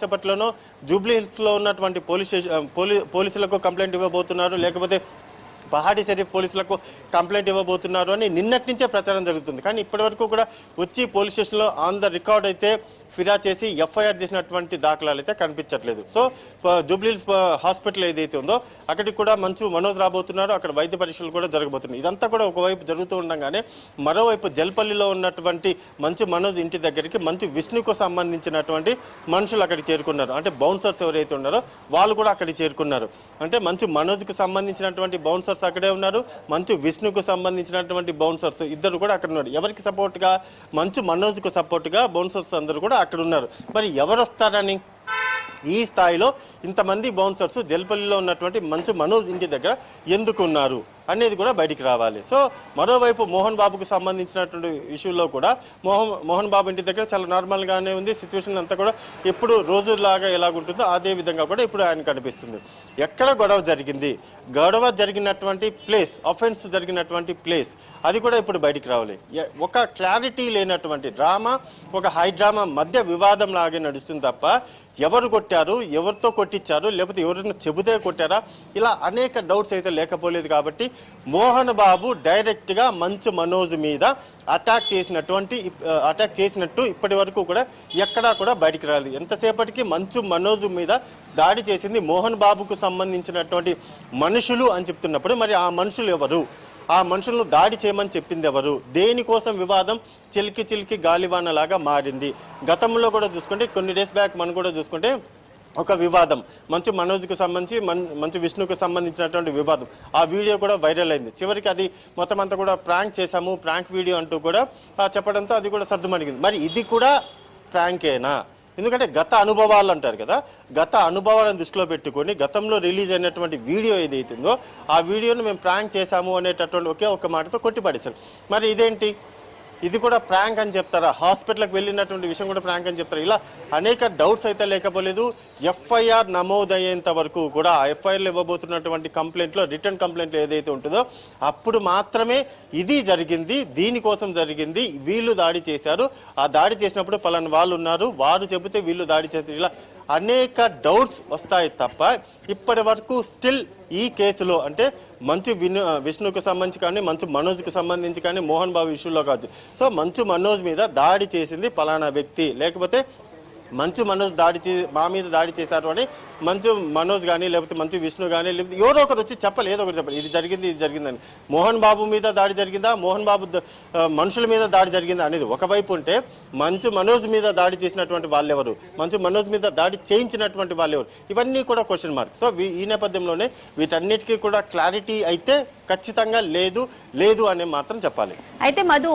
సేపట్లోనూ Jubilee హిల్స్లో ఉన్నటువంటి పోలీసులకు కంప్లైంట్ ఇవ్వబోతున్నారు, లేకపోతే పహాడీ షరీఫ్ పోలీసులకు కంప్లైంట్ ఇవ్వబోతున్నారు అని నిన్నటి నుంచే ప్రచారం జరుగుతుంది. కానీ ఇప్పటివరకు కూడా వచ్చి పోలీస్ స్టేషన్లో ఆన్ ద రికార్డ్ అయితే ఫిర్యాదు చేసి ఎఫ్ఐఆర్ చేసినటువంటి దాఖలాలు అయితే కనిపించట్లేదు. సో జూబ్లీహిల్స్ హాస్పిటల్ ఏదైతే ఉందో అక్కడికి కూడా మంచు మనోజ్ రాబోతున్నారు, అక్కడ వైద్య పరీక్షలు కూడా జరగబోతున్నాయి. ఇదంతా కూడా ఒకవైపు జరుగుతూ ఉండగానే మరోవైపు జల్పల్లిలో ఉన్నటువంటి మంచు మనోజ్ ఇంటి దగ్గరికి మంచు విష్ణుకు సంబంధించినటువంటి మనుషులు అక్కడికి చేరుకున్నారు. అంటే బౌన్సర్స్ ఎవరైతే ఉన్నారో వాళ్ళు కూడా అక్కడికి చేరుకున్నారు. అంటే మంచు మనోజ్కి సంబంధించినటువంటి బౌన్సర్స్ అక్కడే ఉన్నారు, మంచు విష్ణుకు సంబంధించినటువంటి బౌన్సర్స్ ఇద్దరు కూడా అక్కడ ఉన్నారు. ఎవరికి సపోర్ట్గా? మంచు మనోజ్కు సపోర్ట్గా బౌన్సర్స్ అందరూ కూడా అక్కడ ఉన్నారు. మరి ఎవరు వస్తారని ఈ స్థాయిలో ఇంతమంది బౌన్సర్స్ జల్పల్లిలో ఉన్నటువంటి మంచు మనోజ్ ఇంటి దగ్గర ఎందుకు ఉన్నారు అనేది కూడా బయటికి రావాలి. సో మరోవైపు మోహన్ బాబుకు సంబంధించినటువంటి ఇష్యూలో కూడా మోహన్ బాబు ఇంటి దగ్గర చాలా నార్మల్గానే ఉంది సిచ్యువేషన్ అంతా కూడా. ఎప్పుడు రోజులాగా ఎలాగుంటుందో అదే విధంగా కూడా ఇప్పుడు ఆయన కనిపిస్తుంది. ఎక్కడ గొడవ జరిగింది, గొడవ జరిగినటువంటి ప్లేస్, అఫెన్స్ జరిగినటువంటి ప్లేస్ అది కూడా ఇప్పుడు బయటికి రావాలి. ఒక క్లారిటీ లేనటువంటి డ్రామా, ఒక హై డ్రామా మధ్య వివాదం లాగే నడుస్తుంది తప్ప ఎవరు కొట్టారు, ఎవరితో కొట్టించారు, లేకపోతే ఎవరైనా చెబితే కొట్టారా, ఇలా అనేక డౌట్స్ అయితే లేకపోలేదు. కాబట్టి మోహన్ బాబు డైరెక్ట్గా మంచు మనోజ్ మీద అటాక్ చేసినట్టు ఇప్పటి వరకు కూడా ఎక్కడా కూడా బయటికి రాలేదు. ఎంతసేపటికి మంచు మనోజ్ మీద దాడి చేసింది మోహన్ బాబుకు సంబంధించినటువంటి మనుషులు అని చెప్తున్నప్పుడు మరి ఆ మనుషులు ఎవరు, ఆ మనుషులను దాడి చేయమని చెప్పింది ఎవరు, దేనికోసం వివాదం చిలికి గాలివానలాగా మారింది. గతంలో కూడా చూసుకుంటే కొన్ని డేస్ బ్యాక్ మనం కూడా చూసుకుంటే ఒక వివాదం మంచు మనోజ్కి సంబంధించి మంచు విష్ణుకు సంబంధించినటువంటి వివాదం, ఆ వీడియో కూడా వైరల్ అయింది. చివరికి అది మొత్తం అంతా కూడా ప్రాంక్ చేశాము, ప్రాంక్ వీడియో అంటూ కూడా చెప్పడంతో అది కూడా సర్దుమణిగింది. మరి ఇది కూడా ప్రాంకేనా? ఎందుకంటే గత అనుభవాలు అంటారు కదా, గత అనుభవాలను దృష్టిలో పెట్టుకొని గతంలో రిలీజ్ అయినటువంటి వీడియో ఏదైతుందో ఆ వీడియోను మేము ప్రాంక్ చేశాము అనేటటువంటి ఒకే ఒక్క మాటతో కొట్టిపడేశారు. మరి ఇదేంటి, ఇది కూడా ప్రాంక్ అని చెప్తారా? హాస్పిటల్కి వెళ్ళినటువంటి విషయం కూడా ప్రాంక్ అని చెప్తారా? ఇలా అనేక డౌట్స్ అయితే లేకపోలేదు. ఎఫ్ఐఆర్ నమోదయ్యేంత వరకు కూడా ఆ ఎఫ్ఐఆర్లు ఇవ్వబోతున్నటువంటి కంప్లైంట్లో, రిటర్న్ కంప్లైంట్లో ఏదైతే ఉంటుందో అప్పుడు మాత్రమే ఇది జరిగింది, దీనికోసం జరిగింది, వీళ్ళు దాడి చేశారు, ఆ దాడి చేసినప్పుడు పలానా వాళ్ళు ఉన్నారు, వారు చెబితే వీళ్ళు దాడి చేశారు, ఇలా అనేక డౌట్స్ వస్తాయి తప్ప ఇప్పటి వరకు స్టిల్ ఈ కేసులో అంటే మంచు విష్ణుకు సంబంధించి కానీ మంచు మనోజ్కి సంబంధించి కానీ మోహన్ బాబు ఇష్యూలో కావచ్చు. సో మంచు మనోజ్ మీద దాడి చేసింది పలానా వ్యక్తి, లేకపోతే మంచు మనోజ్ మా మీద దాడి చేశారు అని మంచు మనోజ్ కానీ లేకపోతే మంచు విష్ణు కానీ లేకపోతే ఎవరో ఒకరు వచ్చి చెప్పాలి, ఏదో ఒకటి చెప్పాలి, ఇది జరిగిందని. మోహన్ బాబు మీద దాడి జరిగిందా, మోహన్ బాబు మనుషుల మీద దాడి జరిగిందా అనేది ఒకవైపు ఉంటే మంచు మనోజ్ మీద దాడి చేసినటువంటి వాళ్ళు ఎవరు, మంచు మనోజ్ మీద దాడి చేయించినటువంటి వాళ్ళు ఎవరు, ఇవన్నీ కూడా క్వశ్చన్ మార్క్. సో ఈ నేపథ్యంలోనే వీటన్నిటికీ కూడా క్లారిటీ అయితే ఖచ్చితంగా లేదు అనే మాత్రం చెప్పాలి. అయితే మధు,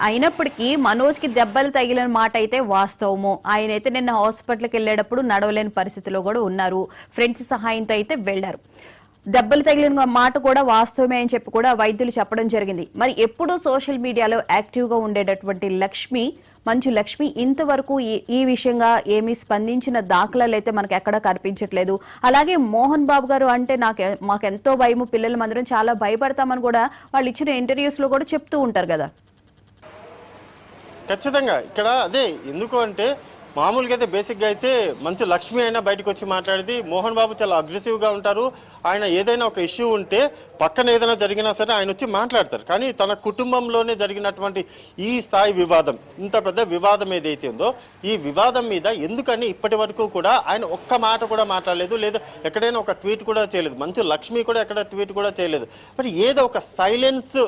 అయినప్పటికీ మనోజ్కి దెబ్బలు తగిలిన మాట అయితే వాస్తవము. ఆయన అయితే నిన్న హాస్పిటల్కి వెళ్ళేటప్పుడు నడవలేని పరిస్థితిలో కూడా ఉన్నారు, ఫ్రెండ్స్ సహాయంతో అయితే వెళ్లారు. దెబ్బలు తగిలిన మాట కూడా వాస్తవమే అని చెప్పి కూడా వైద్యులు చెప్పడం జరిగింది. మరి ఎప్పుడూ సోషల్ మీడియాలో యాక్టివ్గా ఉండేటటువంటి మంచు లక్ష్మి ఇంతవరకు ఈ విషయంగా ఏమీ స్పందించిన దాఖలాలు అయితే మనకు ఎక్కడా కనిపించట్లేదు. అలాగే మోహన్ బాబు గారు అంటే మాకెంతో భయము, పిల్లల మందిరం చాలా భయపడతామని కూడా వాళ్ళు ఇచ్చిన ఇంటర్వ్యూస్ లో కూడా చెప్తూ ఉంటారు కదా. ఖచ్చితంగా ఇక్కడ అదే ఎందుకు అంటే మామూలుగా అయితే బేసిక్గా అయితే మంచు లక్ష్మి అయినా బయటకు వచ్చి మాట్లాడేది. మోహన్ బాబు చాలా అగ్రెసివ్గా ఉంటారు. ఆయన ఏదైనా ఒక ఇష్యూ ఉంటే పక్కన ఏదైనా జరిగినా సరే ఆయన వచ్చి మాట్లాడతారు. కానీ తన కుటుంబంలోనే జరిగినటువంటి ఈ స్థాయి వివాదం, ఇంత పెద్ద వివాదం ఏదైతే ఉందో ఈ వివాదం మీద ఎందుకని ఇప్పటి వరకు కూడా ఆయన ఒక్క మాట కూడా మాట్లాడలేదు, లేదా ఎక్కడైనా ఒక ట్వీట్ కూడా చేయలేదు. మంచు లక్ష్మి కూడా ఎక్కడ ట్వీట్ కూడా చేయలేదు. మరి ఏదో ఒక సైలెన్స్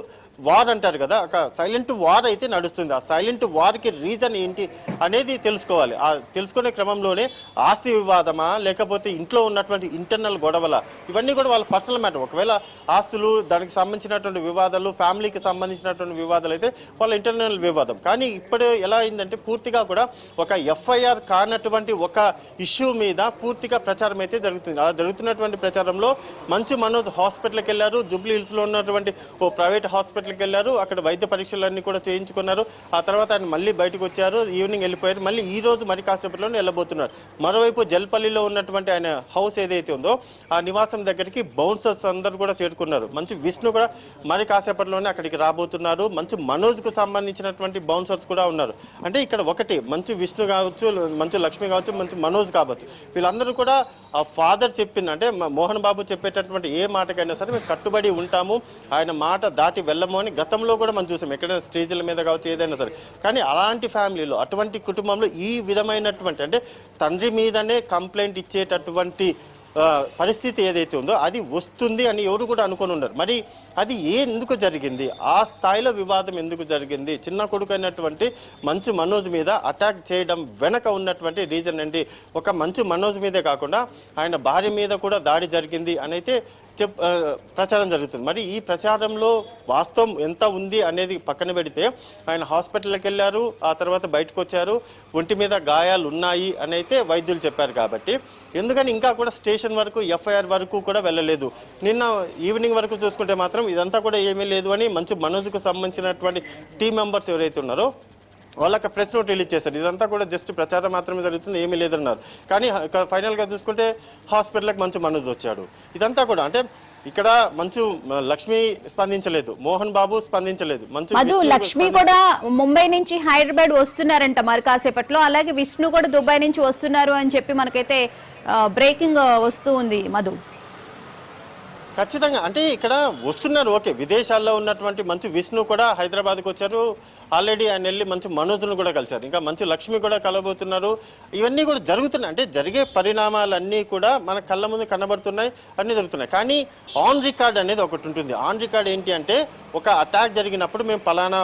వార్ అంటారు కదా, ఒక సైలెంట్ వార్ అయితే నడుస్తుంది. ఆ సైలెంట్ వార్కి రీజన్ ఏంటి అనేది తెలుసుకోవాలి. ఆ తెలుసుకునే క్రమంలోనే ఆస్తి వివాదమా లేకపోతే ఇంట్లో ఉన్నటువంటి ఇంటర్నల్ గొడవల, ఇవన్నీ కూడా వాళ్ళ పర్సనల్ మ్యాటర్. ఒకవేళ ఆస్తులు దానికి సంబంధించినటువంటి వివాదాలు, ఫ్యామిలీకి సంబంధించినటువంటి వివాదాలు అయితే వాళ్ళ ఇంటర్నల్ వివాదం. కానీ ఇప్పుడు ఎలా అయిందంటే పూర్తిగా కూడా ఒక ఎఫ్ఐఆర్ కానటువంటి ఒక ఇష్యూ మీద పూర్తిగా ప్రచారం అయితే జరుగుతుంది. అలా జరుగుతున్నటువంటి ప్రచారంలో మంచు మనోజ్ హాస్పిటల్కి వెళ్ళారు. జూబ్లీ హిల్స్లో ఉన్నటువంటి ఓ ప్రైవేట్ హాస్పిటల్ హాస్పిటల్కి వెళ్ళారు, అక్కడ వైద్య పరీక్షలన్నీ కూడా చేయించుకున్నారు. ఆ తర్వాత ఆయన మళ్ళీ బయటకు వచ్చారు, ఈవినింగ్ వెళ్ళిపోయారు. మళ్ళీ ఈ రోజు మరి కాసేపట్లోనే వెళ్ళబోతున్నారు. మరోవైపు జల్పల్లిలో ఉన్నటువంటి ఆయన హౌస్ ఏదైతే ఉందో ఆ నివాసం దగ్గరికి బౌన్సర్స్ అందరూ కూడా చేరుకున్నారు. మంచి విష్ణు కూడా మరి కాసేపట్లోనే అక్కడికి రాబోతున్నారు. మంచి మనోజ్కు సంబంధించినటువంటి బౌన్సర్స్ కూడా ఉన్నారు. అంటే ఇక్కడ ఒకటి మంచి విష్ణు కావచ్చు, మంచి లక్ష్మి కావచ్చు, మంచి మనోజ్ కావచ్చు, వీళ్ళందరూ కూడా ఆ ఫాదర్ చెప్పింది అంటే మోహన్ బాబు చెప్పేటటువంటి ఏ మాటకైనా సరే మేము కట్టుబడి ఉంటాము, ఆయన మాట దాటి వెళ్ళము అని గతంలో కూడా మనం చూసాం, ఎక్కడైనా స్టేజ్ల మీద కావచ్చు ఏదైనా సరే. కానీ అలాంటి ఫ్యామిలీలో అటువంటి కుటుంబంలో ఈ విధమైనటువంటి అంటే తండ్రి మీదనే కంప్లైంట్ ఇచ్చేటటువంటి పరిస్థితి ఏదైతే ఉందో అది వస్తుంది అని ఎవరు కూడా అనుకొని ఉన్నారు. మరి అది ఎందుకు జరిగింది, ఆ స్థాయిలో వివాదం ఎందుకు జరిగింది, చిన్న కొడుకు అయినటువంటి మంచు మనోజ్ మీద అటాక్ చేయడం వెనక ఉన్నటువంటి రీజన్ ఏంటి? ఒక మంచు మనోజ్ మీదే కాకుండా ఆయన భార్య మీద కూడా దాడి జరిగింది అని అయితే ప్రచారం జరుగుతుంది. మరి ఈ ప్రచారంలో వాస్తవం ఎంత ఉంది అనేది పక్కన పెడితే ఆయన హాస్పిటల్కి వెళ్ళారు, ఆ తర్వాత బయటకు వచ్చారు, ఒంటి మీద గాయాలు ఉన్నాయి అని అయితే వైద్యులు చెప్పారు. కాబట్టి ఎందుకని ఇంకా కూడా స్టేషన్ వరకు ఎఫ్ఐఆర్ వరకు కూడా వెళ్ళలేదు. నిన్న ఈవినింగ్ వరకు చూసుకుంటే మాత్రం ఇదంతా కూడా ఏమీ లేదు అని మంచు మనోజ్కు సంబంధించినటువంటి టీం మెంబర్స్ ఎవరైతే ఉన్నారో వాళ్ళకి ప్రెస్ నోట్ రిలీజ్ చేశారు. ఇదంతా కూడా జస్ట్ ప్రచారం మాత్రమే జరుగుతుంది, ఏమీ లేదన్నారు. కానీ ఫైనల్గా చూసుకుంటే హాస్పిటల్కి మంచు మనోజ్ వచ్చాడు. ఇదంతా కూడా అంటే ఇక్కడ మంచు లక్ష్మి స్పందించలేదు, మోహన్ బాబు స్పందించలేదు, మధు లక్ష్మి కూడా ముంబై నుంచి హైదరాబాద్ వస్తున్నారంట మరి కాసేపట్లో. అలాగే విష్ణు కూడా దుబాయ్ నుంచి వస్తున్నారు అని చెప్పి మనకైతే బ్రేకింగ్ వస్తూ ఉంది మధు. ఖచ్చితంగా అంటే ఇక్కడ వస్తున్నారు, ఓకే. విదేశాల్లో ఉన్నటువంటి మంచు విష్ణు కూడా హైదరాబాద్కి వచ్చారు. ఆల్రెడీ ఆయన వెళ్ళి మంచు మనోజ్ను కూడా కలిశారు. ఇంకా మంచు లక్ష్మి కూడా కలబోతున్నారు. ఇవన్నీ కూడా జరుగుతున్నాయి. అంటే జరిగే పరిణామాలన్నీ కూడా మన కళ్ళ ముందు కనబడుతున్నాయి, అన్నీ జరుగుతున్నాయి. కానీ ఆన్ రికార్డ్ అనేది ఒకటి ఉంటుంది. ఆన్ రికార్డ్ ఏంటి అంటే ఒక అటాక్ జరిగినప్పుడు మేము పలానా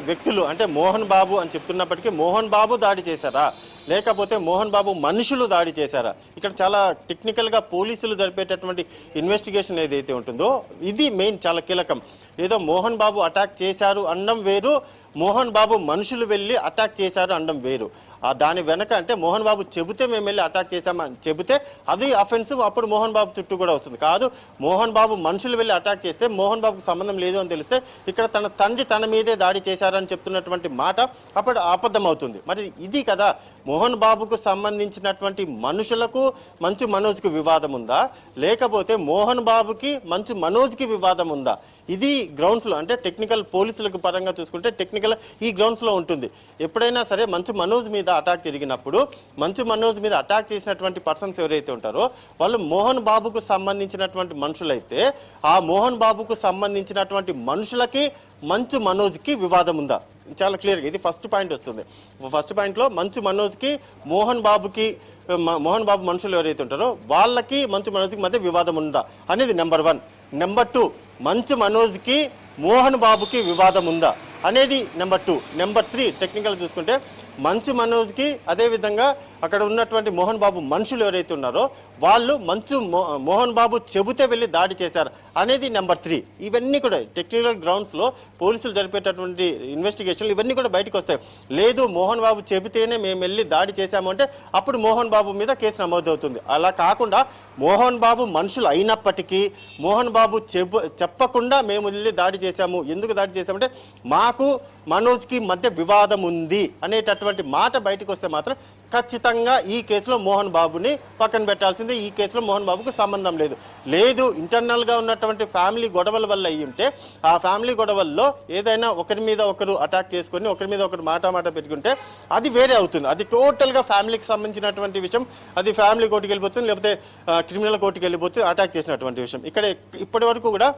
వ్యక్తులు అంటే మోహన్ బాబు అని చెప్తున్నప్పటికీ మోహన్ బాబు దాడి చేశారా, లేకపోతే మోహన్ బాబు మనుషులు దాడి చేశారా? ఇక్కడ చాలా టెక్నికల్గా పోలీసులు జరిపేటటువంటి ఇన్వెస్టిగేషన్ ఏదైతే ఉంటుందో ఇది మెయిన్, చాలా కీలకం. ఏదో మోహన్ బాబు అటాక్ చేశారు అనడం వేరు, మోహన్ బాబు మనుషులు వెళ్ళి అటాక్ చేశారు అనడం వేరు. దాని వెనక అంటే మోహన్ బాబు చెబితే మేము వెళ్ళి అటాక్ చేశామని చెబితే అది అఫెన్సివ్, అప్పుడు మోహన్ బాబు చుట్టూ కూడా వస్తుంది. కాదు మోహన్ బాబు మనుషులు వెళ్ళి అటాక్ చేస్తే మోహన్ బాబుకు సంబంధం లేదు అని తెలిస్తే ఇక్కడ తన తండ్రి తన మీదే దాడి చేశారని చెప్తున్నటువంటి మాట అప్పుడు అబద్ధం అవుతుంది. మరి ఇది కదా మోహన్ బాబుకు సంబంధించినటువంటి మనుషులకు మంచు మనోజ్కి వివాదం ఉందా, లేకపోతే మోహన్ బాబుకి మంచు మనోజ్కి వివాదం ఉందా? ఇది గ్రౌండ్స్లో అంటే టెక్నికల్ పోలీసులకు పరంగా చూసుకుంటే టెక్నికల్ ఈ గ్రౌండ్స్లో ఉంటుంది. ఎప్పుడైనా సరే మంచు మనోజ్ మీద అటాక్ జరిగినప్పుడు మంచు మనోజ్ మీద అటాక్ చేసినటువంటి పర్సన్స్ ఎవరైతే ఉంటారో వాళ్ళు మోహన్ బాబుకు సంబంధించినటువంటి మనుషులైతే ఆ మోహన్ బాబుకు సంబంధించినటువంటి మనుషులకి మంచు మనోజ్కి వివాదం ఉందా? చాలా క్లియర్గా ఇది ఫస్ట్ పాయింట్ వస్తుంది. ఫస్ట్ పాయింట్లో మంచు మనోజ్కి మోహన్ బాబు మనుషులు ఎవరైతే ఉంటారో వాళ్ళకి మంచు మనోజ్కి మధ్య వివాదం ఉందా అనేది నెంబర్ 1. నెంబర్ 2 మంచు మనోజ్కి మోహన్ బాబుకి వివాదం ఉందా అనేది నెంబర్ 2. నెంబర్ 3 టెక్నికల్ చూసుకుంటే మంచు మనోజ్కి అదేవిధంగా అక్కడ ఉన్నటువంటి మోహన్ బాబు మనుషులు ఎవరైతే ఉన్నారో వాళ్ళు మోహన్ బాబు చెబితే వెళ్ళి దాడి చేశారు అనేది నెంబర్ 3. ఇవన్నీ కూడా టెక్నికల్ గ్రౌండ్స్లో పోలీసులు జరిపేటటువంటి ఇన్వెస్టిగేషన్లు ఇవన్నీ కూడా బయటకు వస్తాయి. లేదు మోహన్ బాబు చెబితేనే మేము వెళ్ళి దాడి చేశాము అంటే అప్పుడు మోహన్ బాబు మీద కేసు నమోదవుతుంది. అలా కాకుండా మోహన్ బాబు మనుషులు అయినప్పటికీ మోహన్ బాబు చెప్పకుండా మేము వెళ్ళి దాడి చేశాము, ఎందుకు దాడి చేశామంటే మాకు మనోజ్కి మధ్య వివాదం ఉంది అనేటటువంటి మాట బయటకు వస్తే మాత్రం ఖచ్చితంగా ఈ కేసులో మోహన్ బాబుని పక్కన పెట్టాల్సిందే. ఈ కేసులో మోహన్ బాబుకు సంబంధం లేదు. ఇంటర్నల్గా ఉన్నటువంటి ఫ్యామిలీ గొడవల వల్ల అయ్యి ఉంటే ఆ ఫ్యామిలీ గొడవల్లో ఏదైనా ఒకరి మీద ఒకరు అటాక్ చేసుకొని ఒకరి మీద ఒకరు మాట పెట్టుకుంటే అది వేరే అవుతుంది. అది టోటల్గా ఫ్యామిలీకి సంబంధించినటువంటి విషయం, అది ఫ్యామిలీ కోర్టుకి వెళ్ళిపోతుంది, లేకపోతే క్రిమినల్ కోర్టుకి వెళ్ళిపోతుంది అటాక్ చేసినటువంటి విషయం. ఇక్కడ ఇప్పటి వరకు కూడా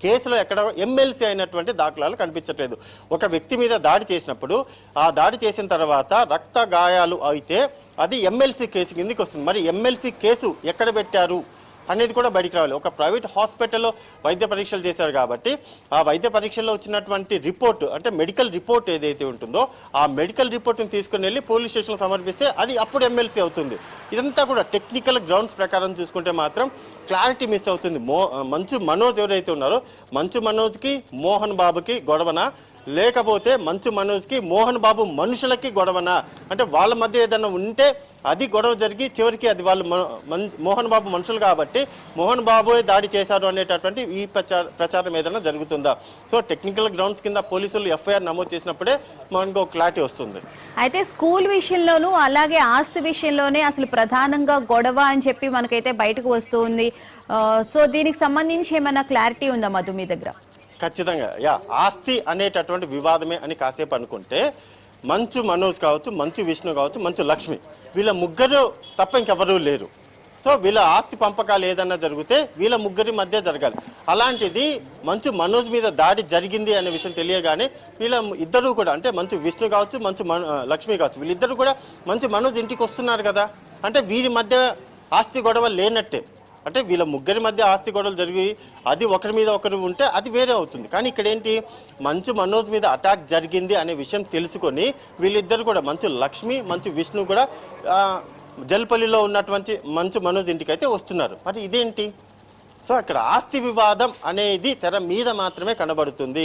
కేసులో ఎక్కడ ఎమ్మెల్సీ అయినటువంటి దాఖలాలు కనిపించట్లేదు. ఒక వ్యక్తి మీద దాడి చేసినప్పుడు ఆ దాడి చేసిన తర్వాత రక్త గాయాలు అయితే అది ఎమ్మెల్సీ కేసు కిందకి వస్తుంది. మరి ఎమ్మెల్సీ కేసు ఎక్కడ పెట్టారు అనేది కూడా బయటికి రావాలి. ఒక ప్రైవేట్ హాస్పిటల్లో వైద్య పరీక్షలు చేశారు కాబట్టి ఆ వైద్య పరీక్షల్లో వచ్చినటువంటి రిపోర్ట్ అంటే మెడికల్ రిపోర్ట్ ఏదైతే ఉంటుందో ఆ మెడికల్ రిపోర్ట్ని తీసుకుని వెళ్ళి పోలీస్ స్టేషన్లో సమర్పిస్తే అది అప్పుడు ఎమ్మెల్సీ అవుతుంది. ఇదంతా కూడా టెక్నికల్ గ్రౌండ్స్ ప్రకారం చూసుకుంటే మాత్రం క్లారిటీ మిస్ అవుతుంది. మంచు మనోజ్ ఎవరైతే ఉన్నారో మంచు మనోజ్కి మోహన్ బాబుకి గొడవనా, లేకపోతే మంచు మనోజ్కి మోహన్ బాబు మనుషులకి గొడవనా? అంటే వాళ్ళ మధ్య ఏదైనా ఉంటే అది గొడవ జరిగి చివరికి అది వాళ్ళు మోహన్ బాబు మనుషులు కాబట్టి మోహన్ బాబు దాడి చేశారు అనేటటువంటి ఈ ప్రచారం ఏదైనా జరుగుతుందా? సో టెక్నికల్ గ్రౌండ్స్ కింద పోలీసులు ఎఫ్ఐఆర్ నమోదు చేసినప్పుడే మనకు క్లారిటీ వస్తుంది. అయితే స్కూల్ విషయంలోనూ అలాగే ఆస్తి విషయంలోనే అసలు ప్రధానంగా గొడవ అని చెప్పి మనకైతే బయటకు వస్తుంది. సో దీనికి సంబంధించి ఏమైనా క్లారిటీ ఉందా మధు మీ దగ్గర? ఖచ్చితంగా ఆస్తి అనేటటువంటి వివాదమే అని కాసేపు అనుకుంటే మంచు మనోజ్ కావచ్చు, మంచు విష్ణు కావచ్చు, మంచు లక్ష్మి వీళ్ళ ముగ్గురు తప్ప ఇంకెవరూ లేరు. సో వీళ్ళ ఆస్తి పంపకాలు ఏదన్నా జరిగితే వీళ్ళ ముగ్గురి మధ్య జరగాలి. అలాంటిది మంచు మనోజ్ మీద దాడి జరిగింది అనే విషయం తెలియగానే వీళ్ళ ఇద్దరు కూడా అంటే మంచు విష్ణు కావచ్చు, మంచు లక్ష్మి కావచ్చు, వీళ్ళిద్దరు కూడా మంచు మనోజ్ ఇంటికి వస్తున్నారు కదా. అంటే వీరి మధ్య ఆస్తి గొడవ లేనట్టే. అంటే వీళ్ళ ముగ్గురి మధ్య ఆస్తి గొడవలు జరిగి అది ఒకరి మీద ఒకరు ఉంటే అది వేరే అవుతుంది. కానీ ఇక్కడ ఏంటి, మంచు మనోజ్ మీద అటాక్ జరిగింది అనే విషయం తెలుసుకొని వీళ్ళిద్దరు కూడా మంచు లక్ష్మి, మంచు విష్ణు కూడా జల్పల్లిలో ఉన్నటువంటి మంచు మనోజ్ ఇంటికి అయితే వస్తున్నారు. మరి ఇదేంటి? సో అక్కడ ఆస్తి వివాదం అనేది తెర మీద మాత్రమే కనబడుతుంది.